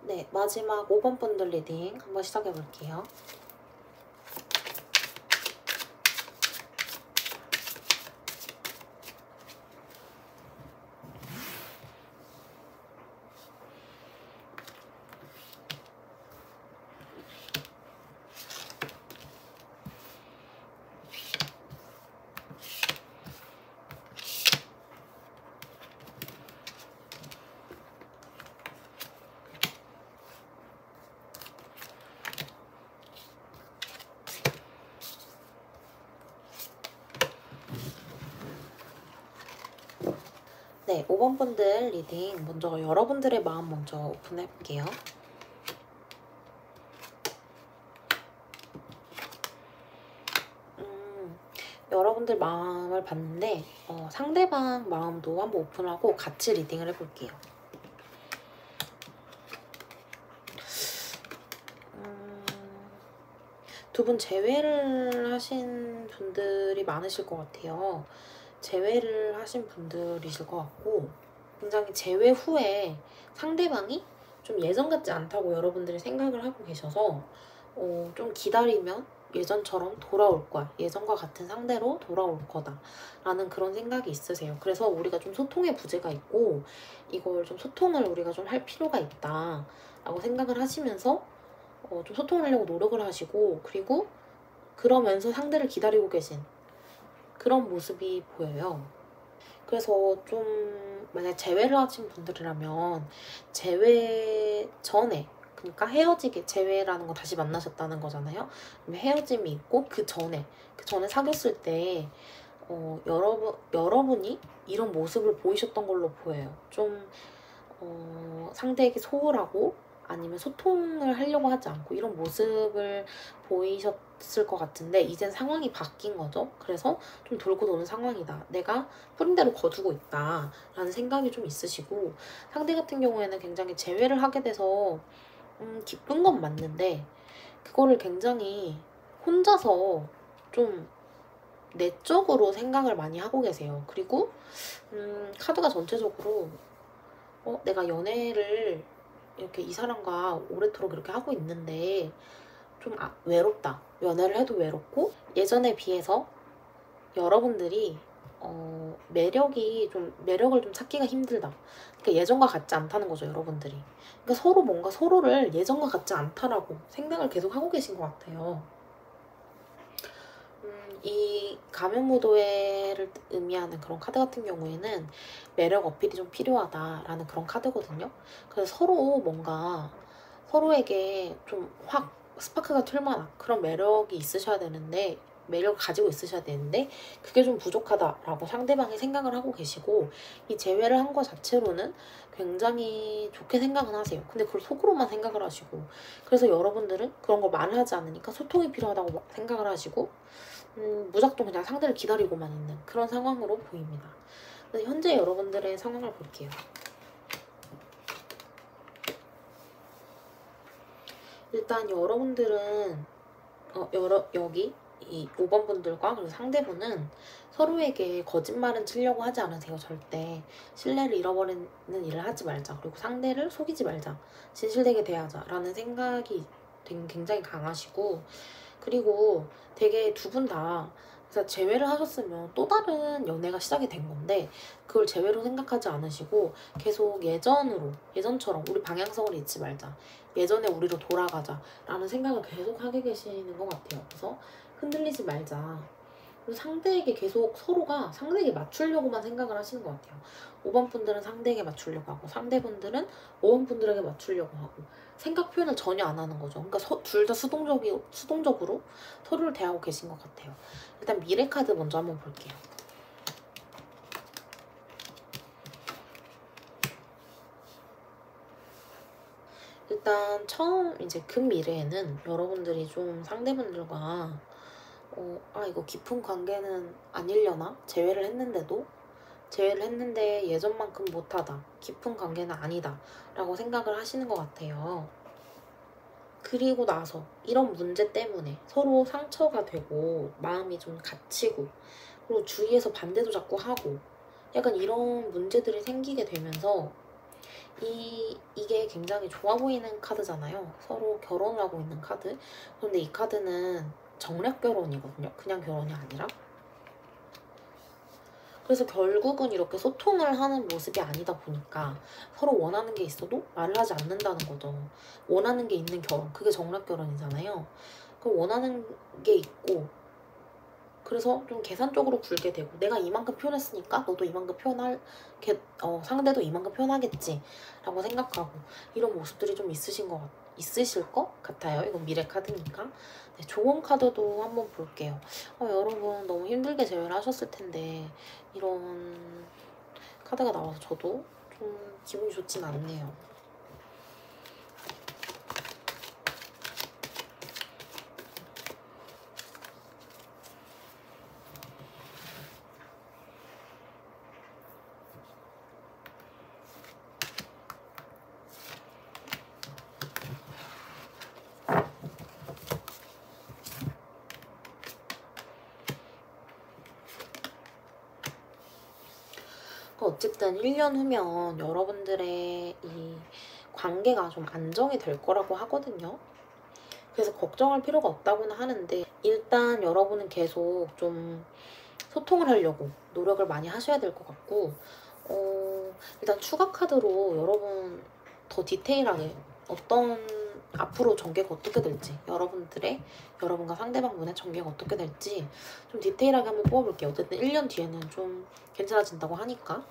네, 마지막 5번 분들 리딩 한번 시작해 볼게요. 네, 5번 분들 리딩 먼저 여러분들의 마음 먼저 오픈해 볼게요. 여러분들 마음을 봤는데 상대방 마음도 한번 오픈하고 같이 리딩을 해볼게요. 두 분 재회를 하신 분들이 많으실 것 같아요. 재회를 하신 분들이실 것 같고, 굉장히 재회 후에 상대방이 좀 예전 같지 않다고 여러분들이 생각을 하고 계셔서 좀 기다리면 예전처럼 돌아올 거야. 예전과 같은 상대로 돌아올 거다. 라는 그런 생각이 있으세요. 그래서 우리가 좀 소통의 부재가 있고 이걸 좀 소통을 우리가 좀 할 필요가 있다 라고 생각을 하시면서 좀 소통을 하려고 노력을 하시고, 그리고 그러면서 상대를 기다리고 계신 그런 모습이 보여요. 그래서 좀 만약 재회를 하신 분들이라면 재회 전에, 그러니까 헤어지게, 재회라는 건 다시 만나셨다는 거잖아요. 헤어짐이 있고 그 전에 사귀었을 때 여러분이 이런 모습을 보이셨던 걸로 보여요. 좀 상대에게 소홀하고 아니면 소통을 하려고 하지 않고 이런 모습을 보이셨을 것 같은데, 이젠 상황이 바뀐 거죠. 그래서 좀 돌고 도는 상황이다. 내가 뿌린 대로 거두고 있다 라는 생각이 좀 있으시고, 상대 같은 경우에는 굉장히 재회를 하게 돼서 기쁜 건 맞는데 그거를 굉장히 혼자서 좀 내적으로 생각을 많이 하고 계세요. 그리고 카드가 전체적으로 내가 연애를 이렇게 이 사람과 오래도록 이렇게 하고 있는데 좀 외롭다. 연애를 해도 외롭고 예전에 비해서 여러분들이 매력을 좀 찾기가 힘들다. 그러니까 예전과 같지 않다는 거죠, 여러분들이. 그러니까 서로 뭔가 서로를 예전과 같지 않다라고 생각을 계속 하고 계신 것 같아요. 이 가면무도회를 의미하는 그런 카드 같은 경우에는 매력 어필이 좀 필요하다라는 그런 카드거든요. 그래서 서로 뭔가 서로에게 좀 확 스파크가 튈 만한 그런 매력이 있으셔야 되는데, 매력을 가지고 있으셔야 되는데 그게 좀 부족하다라고 상대방이 생각을 하고 계시고, 이 재회를 한 거 자체로는 굉장히 좋게 생각은 하세요. 근데 그걸 속으로만 생각을 하시고, 그래서 여러분들은 그런 거 말을 하지 않으니까 소통이 필요하다고 생각을 하시고 무작정 그냥 상대를 기다리고만 있는 그런 상황으로 보입니다. 근데 현재 여러분들의 상황을 볼게요. 일단 여러분들은 여기 이 5번 분들과 그리고 상대분은 서로에게 거짓말은 치려고 하지 않으세요. 절대 신뢰를 잃어버리는 일을 하지 말자, 그리고 상대를 속이지 말자, 진실되게 대하자 라는 생각이 굉장히 강하시고, 그리고 되게 두 분 다 그래서 재회를 하셨으면 또 다른 연애가 시작이 된 건데 그걸 재회로 생각하지 않으시고 계속 예전처럼 우리 방향성을 잊지 말자, 예전에 우리로 돌아가자 라는 생각을 계속 하게 계시는 것 같아요. 그래서 흔들리지 말자. 그리고 상대에게 계속 서로가 상대에게 맞추려고만 생각을 하시는 것 같아요. 5번 분들은 상대에게 맞추려고 하고 상대분들은 5번 분들에게 맞추려고 하고 생각 표현을 전혀 안 하는 거죠. 그러니까 둘 다 수동적으로 서로를 대하고 계신 것 같아요. 일단 미래 카드 먼저 한번 볼게요. 일단 처음 이제 금미래에는 여러분들이 좀 상대분들과 이거 깊은 관계는 아니려나? 재회를 했는데 예전만큼 못하다, 깊은 관계는 아니다 라고 생각을 하시는 것 같아요. 그리고 나서 이런 문제 때문에 서로 상처가 되고 마음이 좀 갇히고 그리고 주위에서 반대도 자꾸 하고 약간 이런 문제들이 생기게 되면서 이게 굉장히 좋아 보이는 카드잖아요. 서로 결혼을 하고 있는 카드. 그런데 이 카드는 정략 결혼이거든요. 그냥 결혼이 아니라. 그래서 결국은 이렇게 소통을 하는 모습이 아니다 보니까 서로 원하는 게 있어도 말을 하지 않는다는 거죠. 원하는 게 있는 결혼, 그게 정략 결혼이잖아요. 그 원하는 게 있고 그래서 좀 계산적으로 굴게 되고 내가 이만큼 표현했으니까 너도 이만큼 상대도 이만큼 표현하겠지 라고 생각하고 이런 모습들이 좀 있으실 것 같아요. 이건 미래 카드니까. 네, 조언 카드도 한번 볼게요. 여러분 너무 힘들게 재회를 하셨을 텐데 이런 카드가 나와서 저도 좀 기분이 좋진 않네요. 어쨌든 1년 후면 여러분들의 이 관계가 좀 안정이 될 거라고 하거든요. 그래서 걱정할 필요가 없다고는 하는데 일단 여러분은 계속 좀 소통을 하려고 노력을 많이 하셔야 될 것 같고 일단 추가 카드로 여러분 더 디테일하게 앞으로 전개가 어떻게 될지 여러분과 상대방분의 전개가 어떻게 될지 좀 디테일하게 한번 뽑아볼게요. 어쨌든 1년 뒤에는 좀 괜찮아진다고 하니까.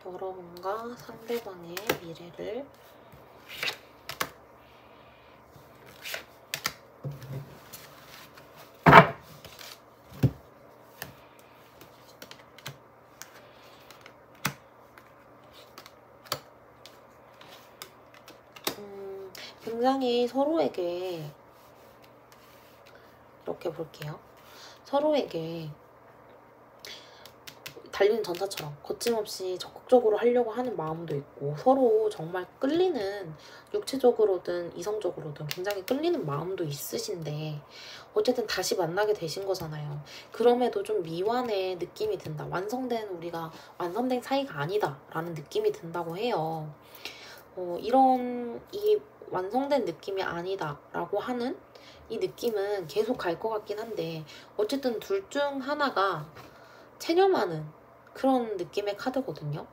여러분과 상대방의 미래를 굉장히 서로에게 이렇게 볼게요. 서로에게 달리는 전차처럼 거침없이 적극적으로 하려고 하는 마음도 있고 서로 정말 끌리는, 육체적으로든 이성적으로든 굉장히 끌리는 마음도 있으신데 어쨌든 다시 만나게 되신 거잖아요. 그럼에도 좀 미완의 느낌이 든다. 우리가 완성된 사이가 아니다 라는 느낌이 든다고 해요. 이 완성된 느낌이 아니다 라고 하는 이 느낌은 계속 갈 것 같긴 한데 어쨌든 둘 중 하나가 체념하는 그런 느낌의 카드거든요.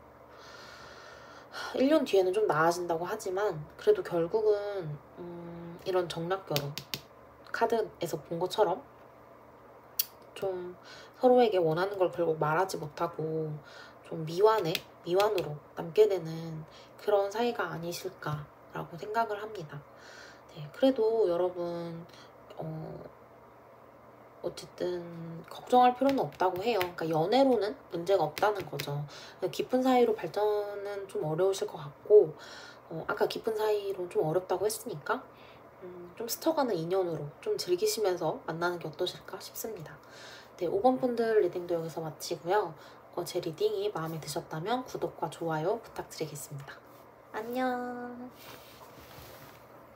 1년 뒤에는 좀 나아진다고 하지만 그래도 결국은 이런 정략결혼 카드에서 본 것처럼 좀 서로에게 원하는 걸 결국 말하지 못하고 좀 미완으로 남게 되는 그런 사이가 아니실까라고 생각을 합니다. 네, 그래도 여러분 어쨌든 걱정할 필요는 없다고 해요. 그러니까 연애로는 문제가 없다는 거죠. 깊은 사이로 발전은 좀 어려우실 것 같고 아까 깊은 사이로 좀 어렵다고 했으니까 좀 스쳐가는 인연으로 좀 즐기시면서 만나는 게 어떠실까 싶습니다. 네, 5번 분들 리딩도 여기서 마치고요. 제 리딩이 마음에 드셨다면 구독과 좋아요 부탁드리겠습니다. 안녕.